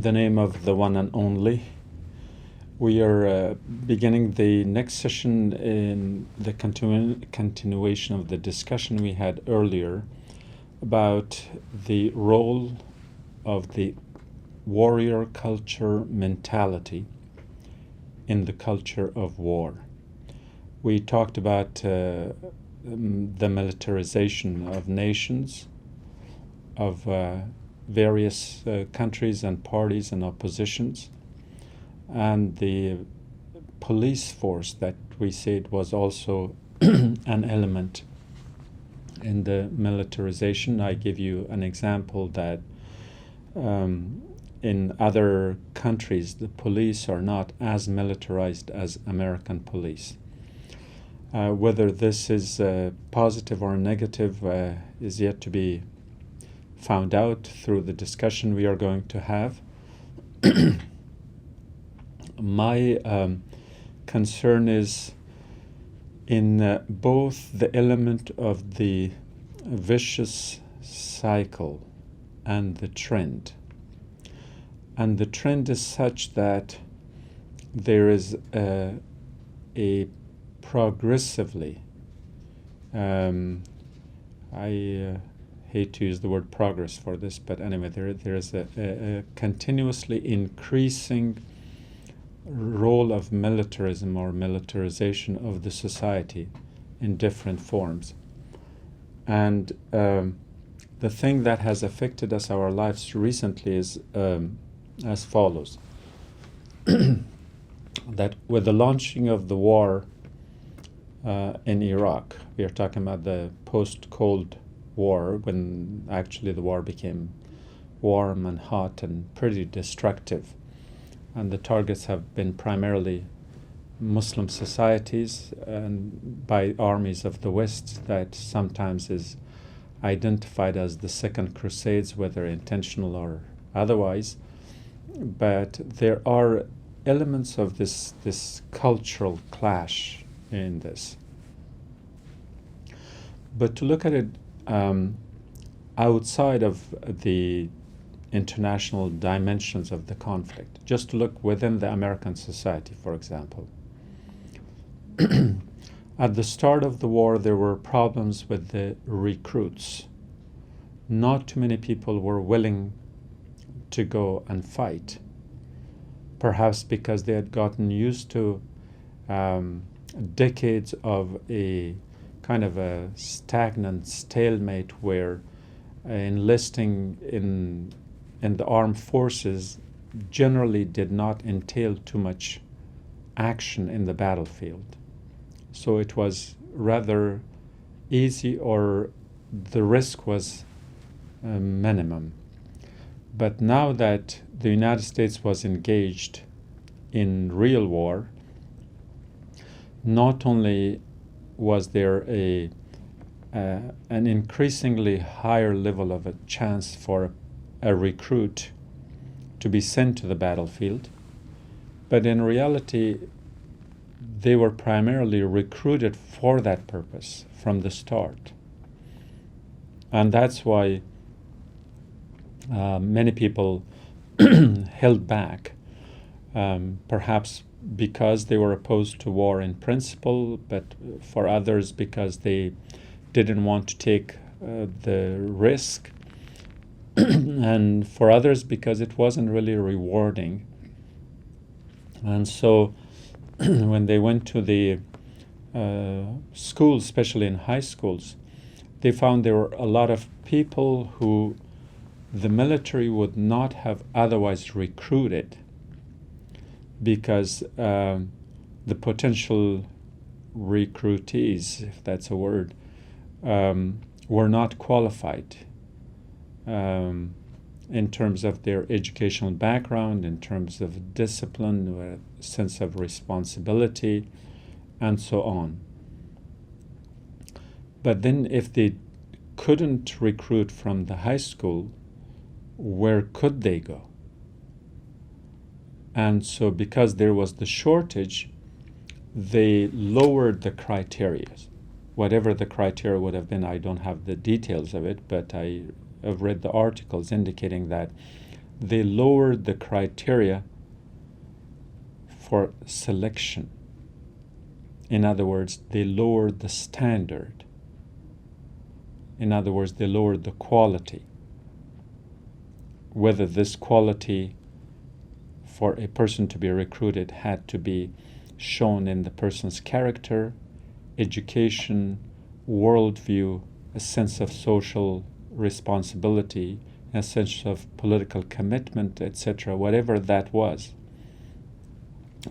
In the name of the one and only, we are beginning the next session in the continuation of the discussion we had earlier about the role of the warrior culture mentality in the culture of war. We talked about the militarization of nations, of various countries and parties and oppositions, and the police force that we said was also an element in the militarization. I give you an example that in other countries the police are not as militarized as American police. Whether this is positive or negative is yet to be found out through the discussion we are going to have. My concern is in both the element of the vicious cycle and the trend. And the trend is such that there is a progressively, I hate to use the word progress for this, but anyway, there is a continuously increasing role of militarism or militarization of the society in different forms. And the thing that has affected us, our lives recently, is as follows. That with the launching of the war in Iraq, we are talking about the post-Cold War, when actually the war became warm and hot and pretty destructive. And the targets have been primarily Muslim societies and by armies of the West that sometimes is identified as the Second Crusades, whether intentional or otherwise. But there are elements of this cultural clash in this. But to look at it outside of the international dimensions of the conflict, just to look within the American society, for example. At the start of the war, there were problems with the recruits. Not too many people were willing to go and fight, perhaps because they had gotten used to decades of a kind of a stagnant stalemate where enlisting in the armed forces generally did not entail too much action in the battlefield. So it was rather easy, or the risk was minimum. But now that the United States was engaged in real war, not only was there an increasingly higher level of a chance for a recruit to be sent to the battlefield, but in reality they were primarily recruited for that purpose from the start. And that's why many people held back, perhaps because they were opposed to war in principle, but for others because they didn't want to take the risk, and for others because it wasn't really rewarding. And so when they went to the schools, especially in high schools, they found there were a lot of people who the military would not have otherwise recruited because the potential recruitees, if that's a word, were not qualified in terms of their educational background, in terms of discipline, sense of responsibility, and so on. But then if they couldn't recruit from the high school, where could they go? And so because there was the shortage, they lowered the criteria. Whatever the criteria would have been, I don't have the details of it, but I have read the articles indicating that they lowered the criteria for selection. In other words, they lowered the standard. In other words, they lowered the quality. Whether this quality for a person to be recruited had to be shown in the person's character, education, worldview, a sense of social responsibility, a sense of political commitment, etc., whatever that was.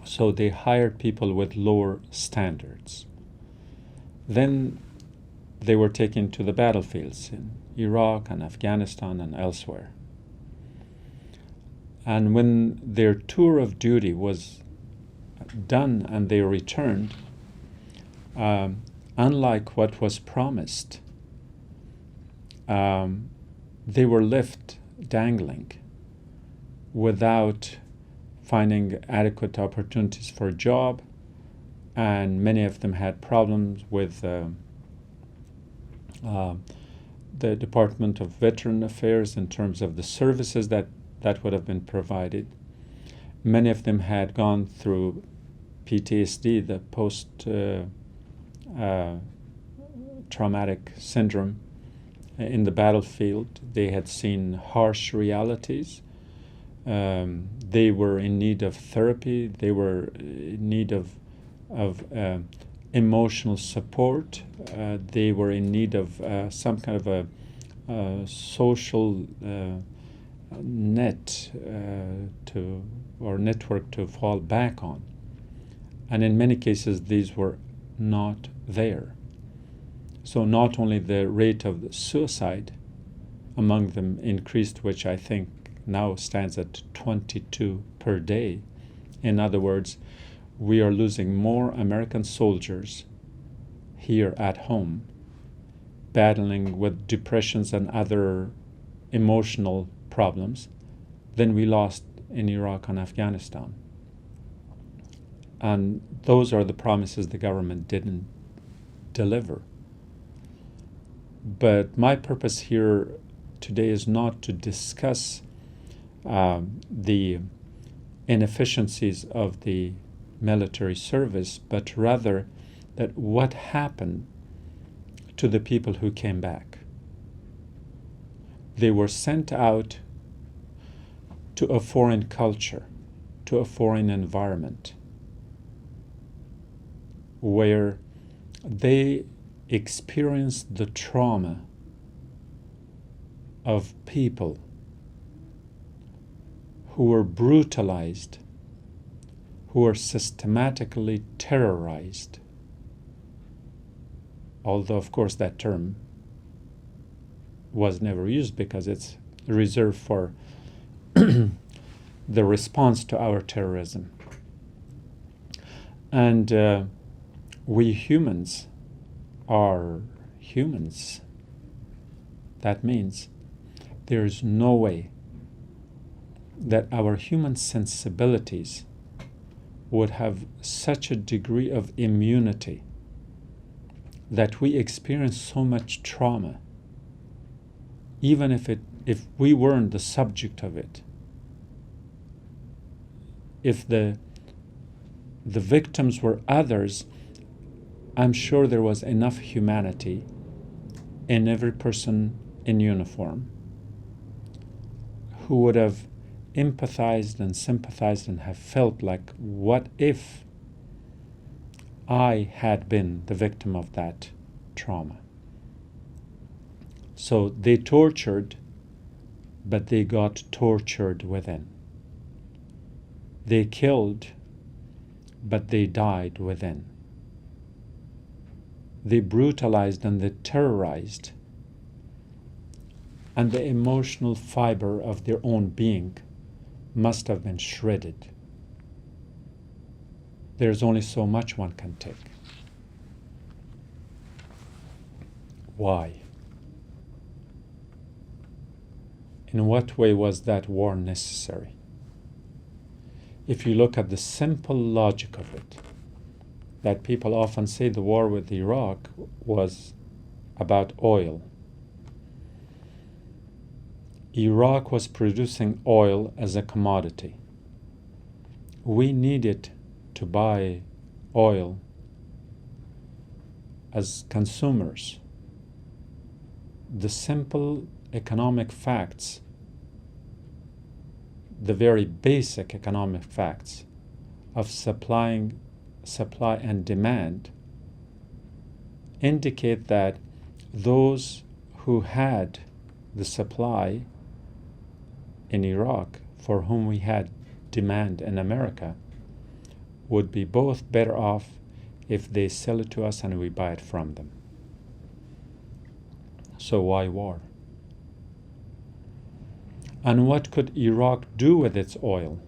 So they hired people with lower standards. Then they were taken to the battlefields in Iraq and Afghanistan and elsewhere. And when their tour of duty was done and they returned, unlike what was promised, they were left dangling without finding adequate opportunities for a job, and many of them had problems with the Department of Veteran Affairs in terms of the services that would have been provided. Many of them had gone through PTSD, the post-traumatic syndrome in the battlefield. They had seen harsh realities. They were in need of therapy. They were in need of emotional support. They were in need of some kind of a social net or network to fall back on. And in many cases, these were not there. So not only the rate of suicide among them increased, which I think now stands at 22 per day. In other words, we are losing more American soldiers here at home, battling with depressions and other emotional problems, than we lost in Iraq and Afghanistan. And those are the promises the government didn't deliver. But my purpose here today is not to discuss the inefficiencies of the military service, but rather that what happened to the people who came back. They were sent out to a foreign culture, to a foreign environment, where they experienced the trauma of people who were brutalized, who were systematically terrorized. Although, of course, that term was never used because it's reserved for the response to our terrorism. And we humans are humans. That means there is no way that our human sensibilities would have such a degree of immunity that we experience so much trauma, even if we weren't the subject of it. If the victims were others, I'm sure there was enough humanity in every person in uniform who would have empathized and sympathized and have felt like, what if I had been the victim of that trauma? So they tortured, but they got tortured within. They killed, but they died within. They brutalized and they terrorized, and the emotional fiber of their own being must have been shredded. There's only so much one can take. Why? In what way was that war necessary? If you look at the simple logic of it, that people often say the war with Iraq was about oil. Iraq was producing oil as a commodity. We needed to buy oil as consumers. The simple economic facts, the very basic economic facts of supply and demand indicate that those who had the supply in Iraq, for whom we had demand in America, would be both better off if they sell it to us and we buy it from them. So why war? And what could Iraq do with its oil,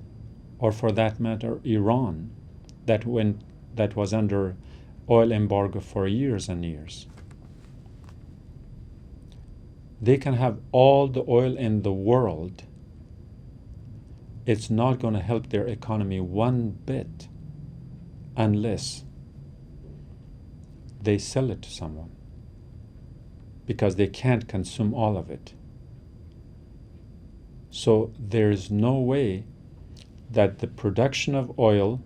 or for that matter, Iran, that was under oil embargo for years and years? They can have all the oil in the world. It's not going to help their economy one bit unless they sell it to someone, because they can't consume all of it. So there's no way that the production of oil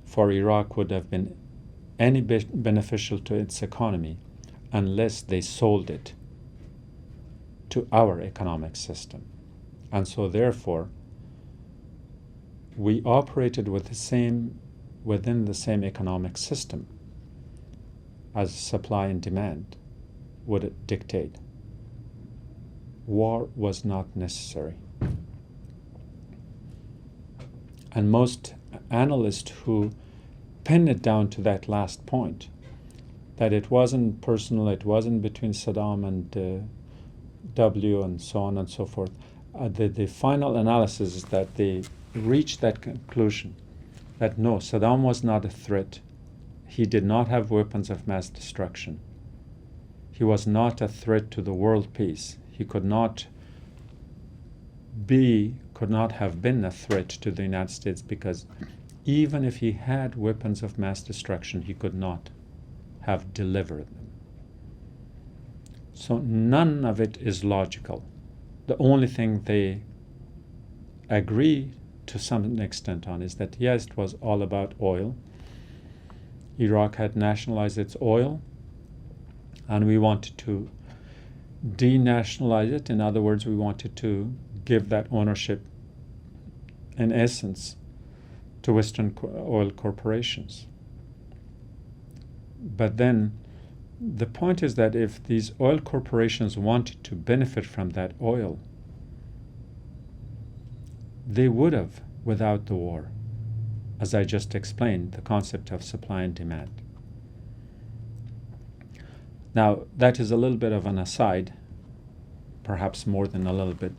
for Iraq would have been any beneficial to its economy unless they sold it to our economic system. And so therefore, we operated within the same economic system as supply and demand would dictate. War was not necessary. And most analysts who pin it down to that last point, that it wasn't personal, it wasn't between Saddam and W and so on and so forth, the final analysis is that they reached that conclusion that no, Saddam was not a threat. He did not have weapons of mass destruction. He was not a threat to the world peace. He could not have been a threat to the United States, because even if he had weapons of mass destruction, he could not have delivered them. So none of it is logical. The only thing they agree to some extent on is that yes, it was all about oil. Iraq had nationalized its oil, and we wanted to denationalize it. In other words, we wanted to give that ownership, in essence, to Western oil corporations. But then the point is that if these oil corporations wanted to benefit from that oil, they would have without the war. As I just explained, the concept of supply and demand. Now, that is a little bit of an aside, perhaps more than a little bit.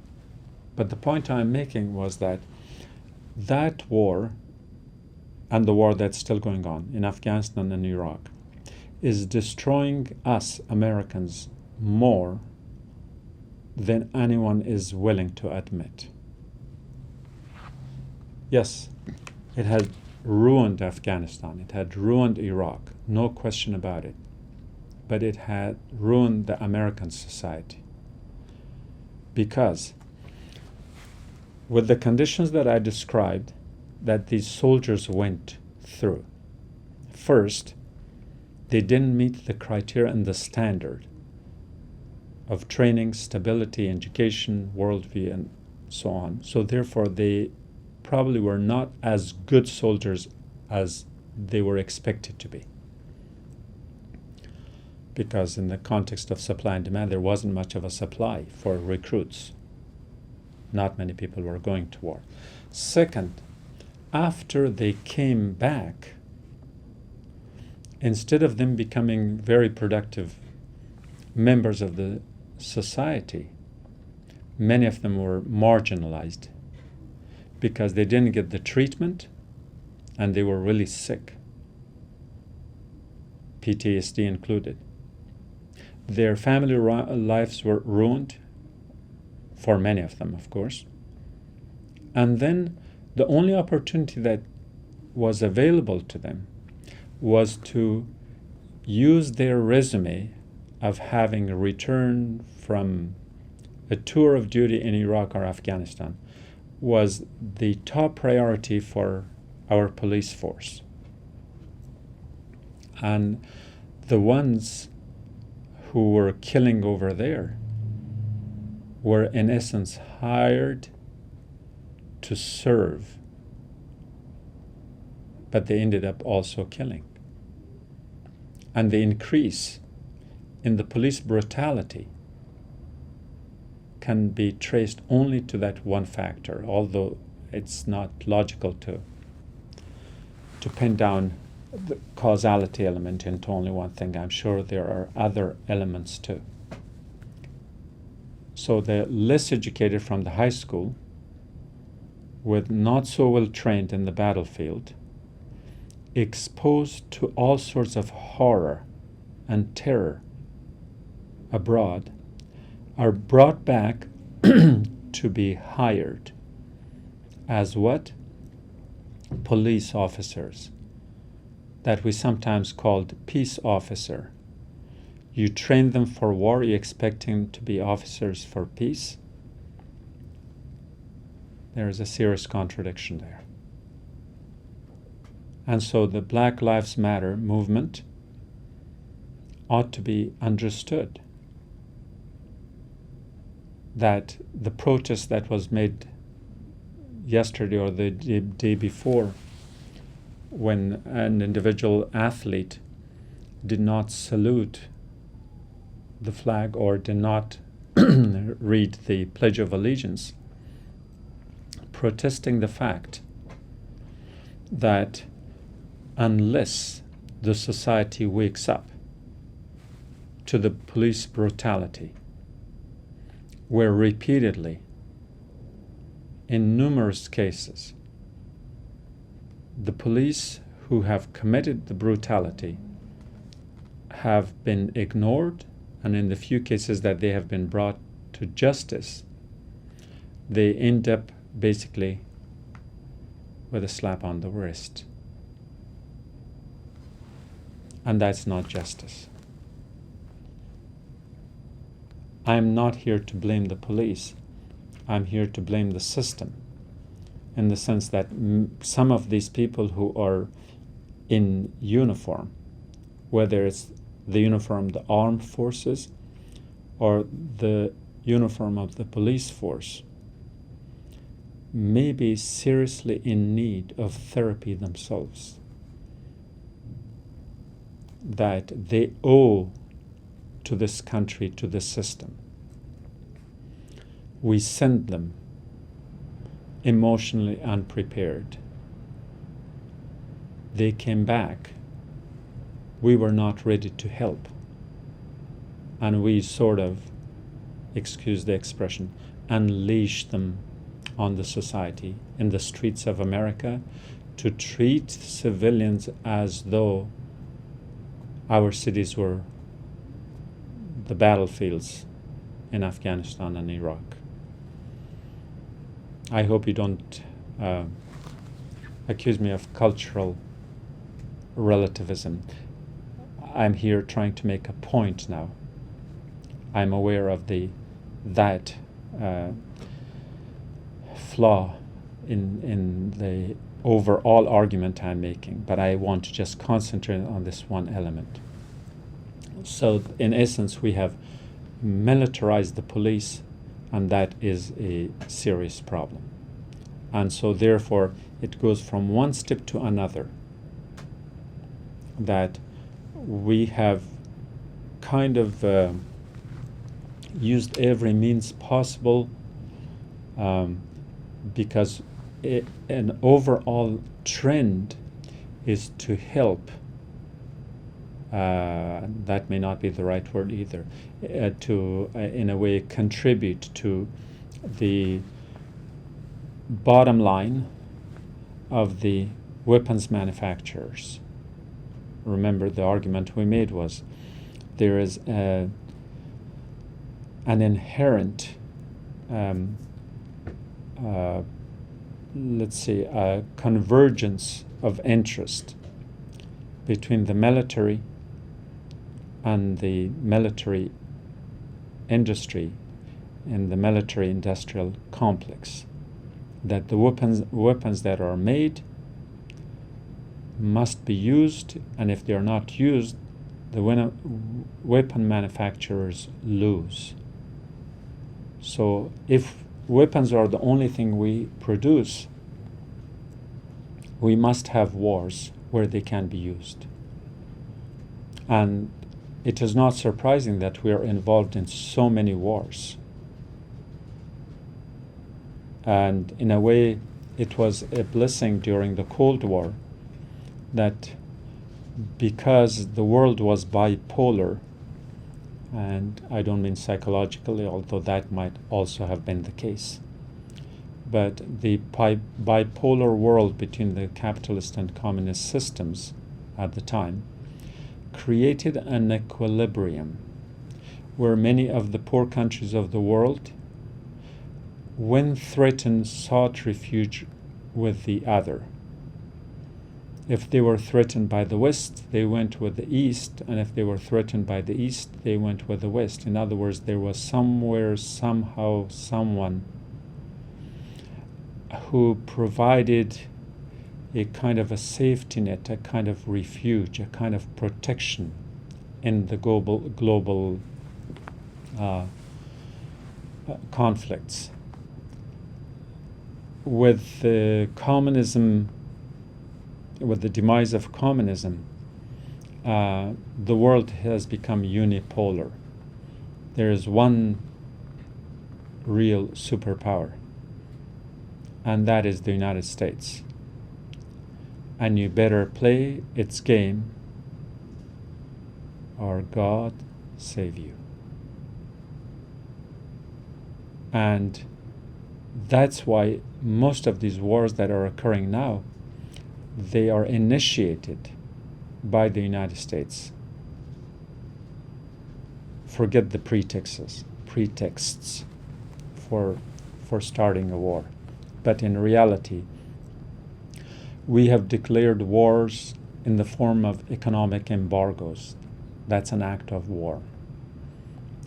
But the point I'm making was that that war, and the war that's still going on in Afghanistan and Iraq, is destroying us Americans more than anyone is willing to admit. Yes, it had ruined Afghanistan, it had ruined Iraq, no question about it. But it had ruined the American society. Because with the conditions that I described, that these soldiers went through, first, they didn't meet the criteria and the standard of training, stability, education, worldview, and so on. So therefore, they probably were not as good soldiers as they were expected to be. Because in the context of supply and demand, there wasn't much of a supply for recruits. Not many people were going to war. Second, after they came back, instead of them becoming very productive members of the society, many of them were marginalized because they didn't get the treatment and they were really sick, PTSD included. Their family lives were ruined, for many of them, of course. And then the only opportunity that was available to them was to use their resume of having returned from a tour of duty in Iraq or Afghanistan was the top priority for our police force. And the ones who were killing over there were in essence hired to serve, but they ended up also killing. And the increase in the police brutality can be traced only to that one factor, although it's not logical to pin down the causality element into only one thing. I'm sure there are other elements too. So the less educated from the high school, with not so well trained in the battlefield, exposed to all sorts of horror and terror abroad, are brought back to be hired as what? Police officers, that we sometimes called peace officer. You train them for war, you expect them to be officers for peace. There is a serious contradiction there. And so the Black Lives Matter movement ought to be understood. That the protest that was made yesterday or the day before, when an individual athlete did not salute the flag or did not read the Pledge of Allegiance, protesting the fact that unless the society wakes up to the police brutality, where repeatedly, in numerous cases, the police who have committed the brutality have been ignored, and in the few cases that they have been brought to justice, they end up basically with a slap on the wrist. And that's not justice. I'm not here to blame the police. I'm here to blame the system, in the sense that some of these people who are in uniform, whether it's the uniform of the armed forces or the uniform of the police force, may be seriously in need of therapy themselves, that they owe to this country, to this system. We send them emotionally unprepared. They came back. We were not ready to help. And we sort of, excuse the expression, unleashed them on the society in the streets of America to treat civilians as though our cities were the battlefields in Afghanistan and Iraq. I hope you don't accuse me of cultural relativism. I'm here trying to make a point now. I'm aware of that flaw in the overall argument I'm making, but I want to just concentrate on this one element. So in essence, we have militarized the police, and that is a serious problem. And so therefore, it goes from one step to another, that we have kind of used every means possible, because an overall trend is to help. That may not be the right word either, to in a way contribute to the bottom line of the weapons manufacturers. Remember, the argument we made was there is an inherent a convergence of interest between the military and the military industry in the military-industrial complex, that the weapons that are made must be used, and if they are not used, the weapon manufacturers lose. So if weapons are the only thing we produce, we must have wars where they can be used. And it is not surprising that we are involved in so many wars. And in a way, it was a blessing during the Cold War that because the world was bipolar, and I don't mean psychologically, although that might also have been the case, but the bipolar world between the capitalist and communist systems at the time created an equilibrium where many of the poor countries of the world, when threatened, sought refuge with the other. If they were threatened by the West, they went with the East, and if they were threatened by the East, they went with the West. In other words, there was somewhere, somehow, someone who provided a kind of a safety net, a kind of refuge, a kind of protection in the global conflicts. With the demise of communism, the world has become unipolar. There is one real superpower, and that is the United States. And you better play its game, or God save you. And that's why most of these wars that are occurring now, they are initiated by the United States. Forget the pretexts for starting a war. But in reality, we have declared wars in the form of economic embargoes. That's an act of war.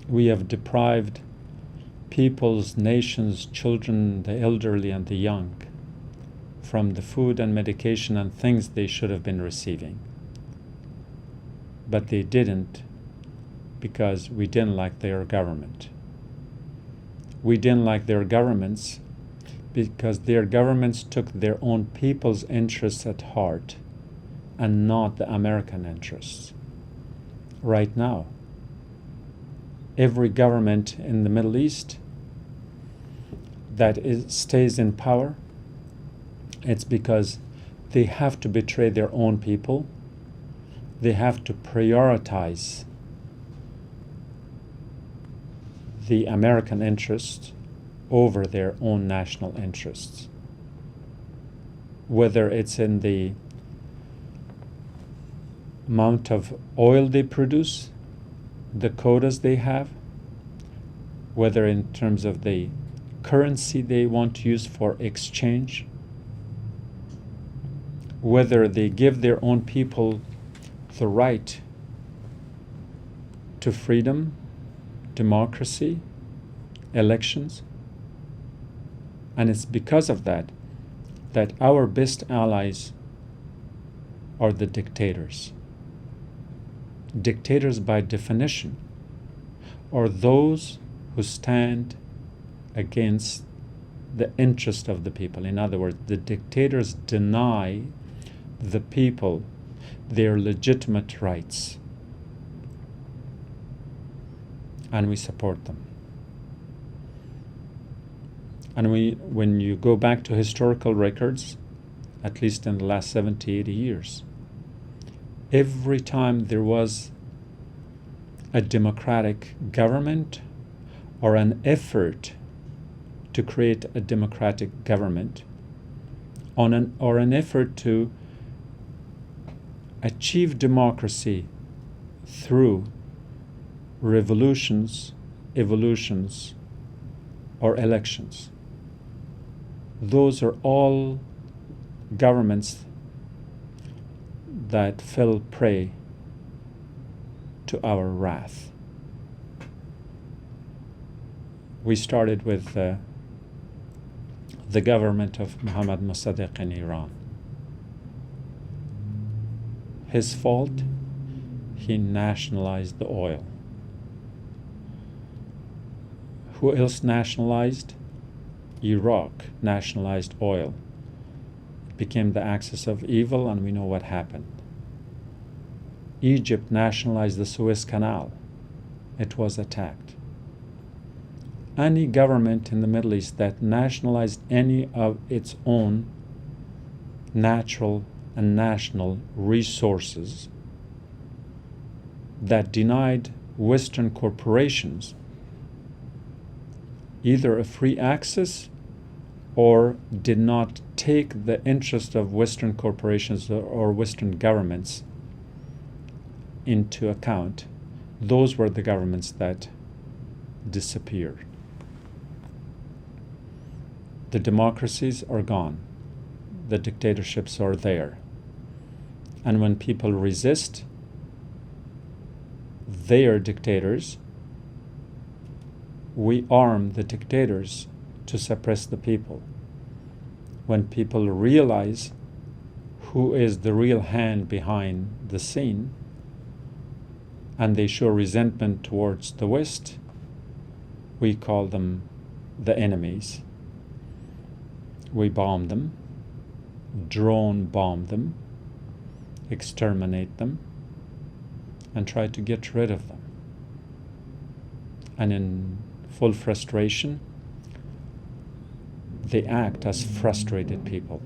We have deprived peoples, nations, children, the elderly and the young from the food and medication and things they should have been receiving. But they didn't, because we didn't like their government. We didn't like their governments because their governments took their own people's interests at heart and not the American interests. Right now, every government in the Middle East that stays in power, it's because they have to betray their own people. They have to prioritize the American interests over their own national interests. Whether it's in the amount of oil they produce, the quotas they have, whether in terms of the currency they want to use for exchange, whether they give their own people the right to freedom, democracy, elections. And it's because of that our best allies are the dictators. Dictators, by definition, are those who stand against the interest of the people. In other words, the dictators deny the people their legitimate rights, and we support them. And when you go back to historical records, at least in the last 70, 80 years, every time there was a democratic government or an effort to create a democratic government or an effort to achieve democracy through revolutions, evolutions, or elections, those are all governments that fell prey to our wrath. we started with the government of Muhammad Mossadegh in Iran. His fault, he nationalized the oil. Who else nationalized? Iraq nationalized oil. It became the axis of evil, and we know what happened. Egypt nationalized the Suez Canal. It was attacked. Any government in the Middle East that nationalized any of its own natural and national resources, that denied Western corporations either a free access or did not take the interest of Western corporations or Western governments into account, those were the governments that disappeared. The democracies are gone. The dictatorships are there. And when people resist their dictators, we arm the dictators to suppress the people. When people realize who is the real hand behind the scene, and they show resentment towards the West, we call them the enemies. We bomb them, drone bomb them, exterminate them, and try to get rid of them. And in full frustration, they act as frustrated people.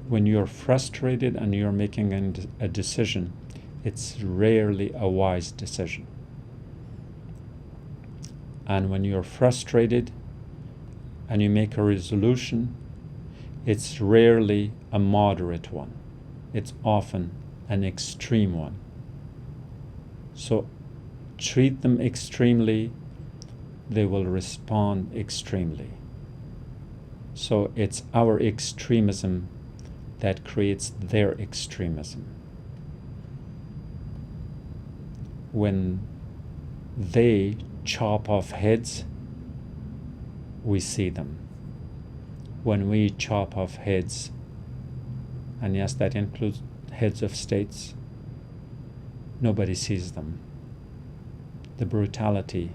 When you're frustrated and you're making a decision, it's rarely a wise decision. And when you're frustrated and you make a resolution, it's rarely a moderate one. It's often an extreme one. So treat them extremely, they will respond extremely. So it's our extremism that creates their extremism. When they chop off heads, we see them. When we chop off heads, and yes, that includes heads of states, nobody sees them. The brutality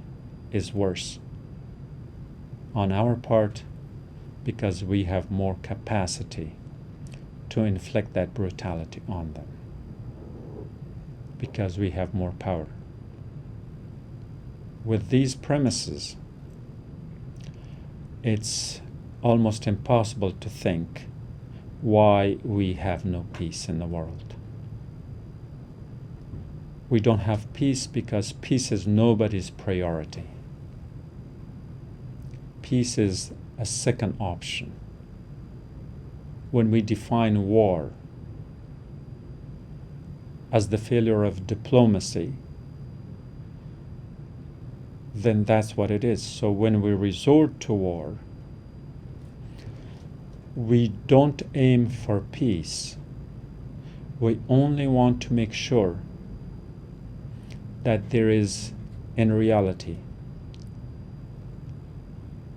is worse on our part because we have more capacity to inflict that brutality on them, because we have more power. With these premises, it's almost impossible to think why we have no peace in the world. We don't have peace because peace is nobody's priority. Peace is a second option. When we define war as the failure of diplomacy, then that's what it is. So when we resort to war, we don't aim for peace. We only want to make sure that there is, in reality,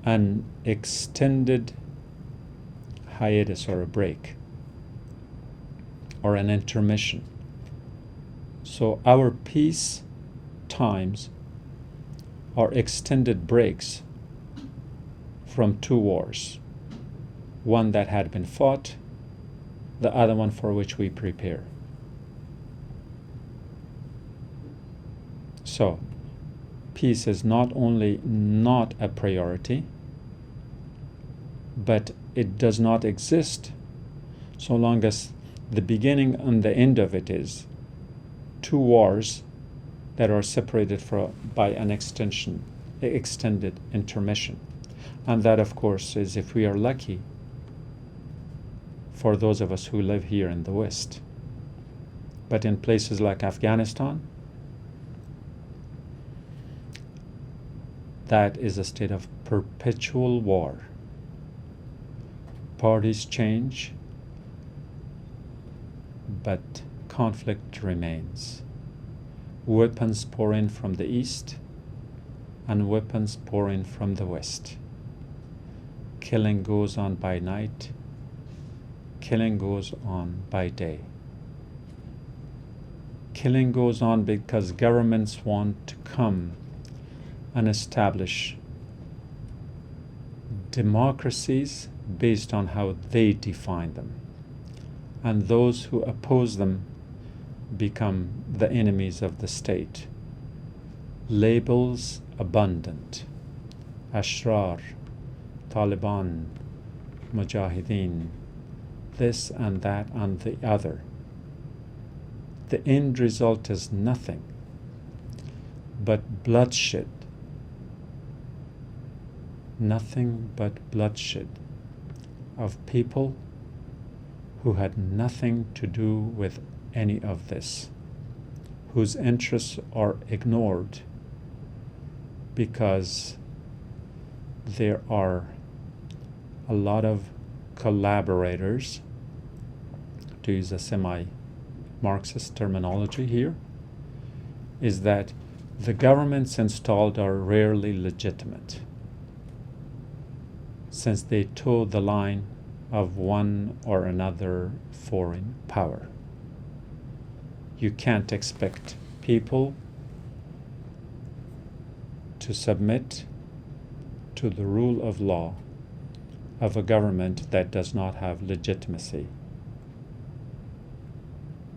an extended hiatus or a break or an intermission. So our peace times are extended breaks from two wars, one that had been fought, the other one for which we prepare. So, peace is not only not a priority, but it does not exist so long as the beginning and the end of it is two wars that are separated by an extended intermission. And that, of course, is if we are lucky for those of us who live here in the West. But in places like Afghanistan, that is a state of perpetual war. Parties change, but conflict remains. Weapons pour in from the east, and weapons pour in from the west. Killing goes on by night. Killing goes on by day. Killing goes on because governments want to come and establish democracies based on how they define them. And those who oppose them become the enemies of the state. Labels abundant. Ashrar, Taliban, Mujahideen, this and that and the other. The end result is nothing but bloodshed. Nothing but bloodshed of people who had nothing to do with any of this, whose interests are ignored because there are a lot of collaborators, to use a semi-Marxist terminology here, is that the governments installed are rarely legitimate, since they toe the line of one or another foreign power. You can't expect people to submit to the rule of law of a government that does not have legitimacy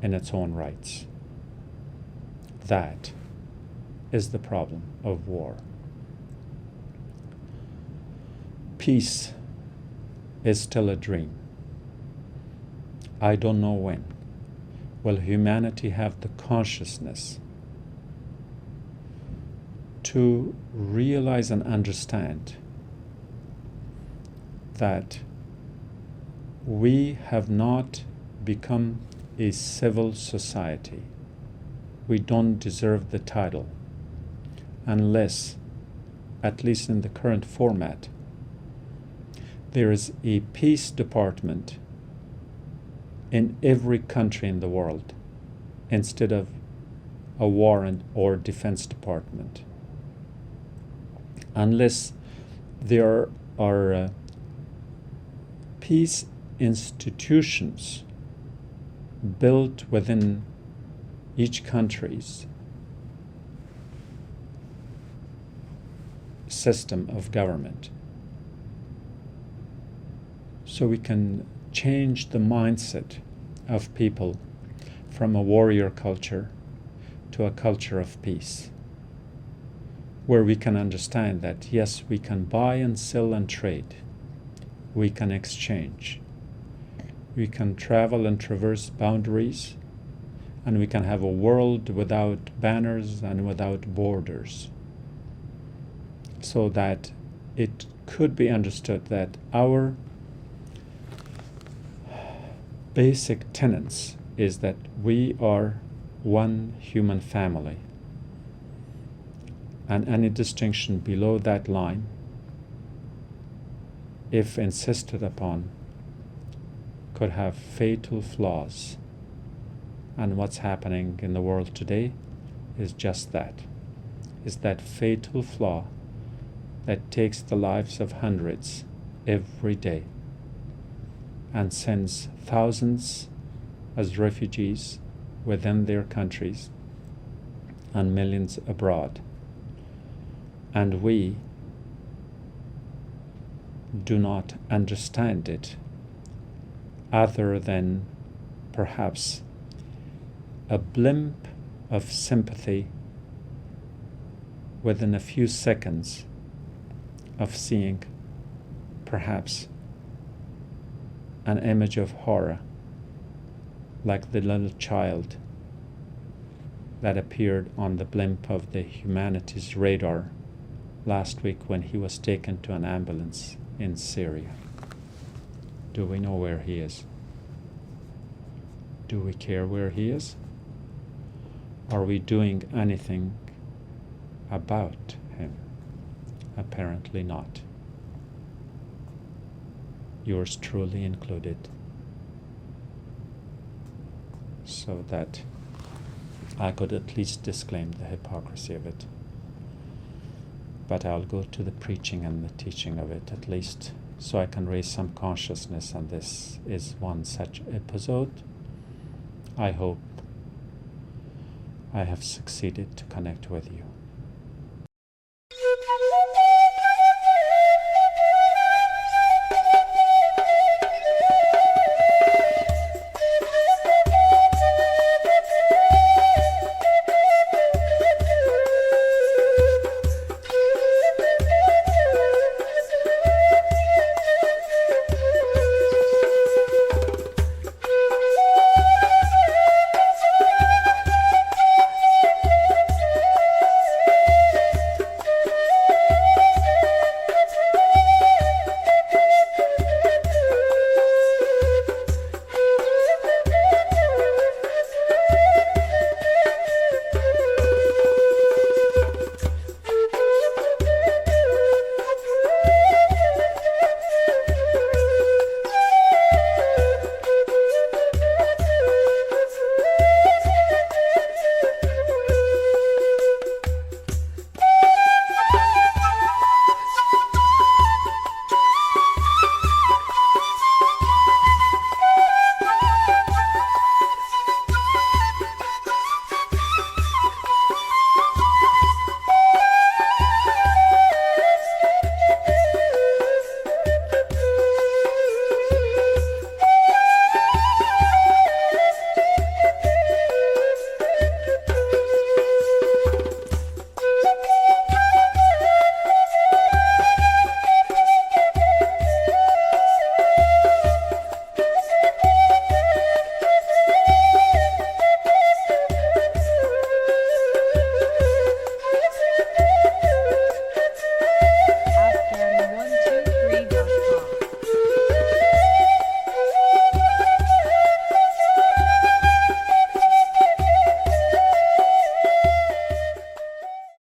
in its own rights. That is the problem of war. Peace is still a dream. I don't know when will humanity have the consciousness to realize and understand that we have not become a civil society. We don't deserve the title unless, at least in the current format, there is a peace department in every country in the world instead of a war or defense department. Unless there are peace institutions built within each country's system of government, so we can change the mindset of people from a warrior culture to a culture of peace, where we can understand that yes, we can buy and sell and trade, we can exchange, we can travel and traverse boundaries, and we can have a world without banners and without borders, so that it could be understood that our basic tenets is that we are one human family, and any distinction below that line, if insisted upon, could have fatal flaws. And what's happening in the world today is just that, is that fatal flaw that takes the lives of hundreds every day and sends thousands as refugees within their countries and millions abroad. And we do not understand it other than perhaps a blimp of sympathy within a few seconds of seeing perhaps an image of horror, like the little child that appeared on the blimp of the humanity's radar last week when he was taken to an ambulance in Syria. Do we know where he is? Do we care where he is? Are we doing anything about him? Apparently not. Yours truly included. So that I could at least disclaim the hypocrisy of it. but I'll go to the preaching and the teaching of it at least, so I can raise some consciousness, and this is one such episode. I hope I have succeeded to connect with you.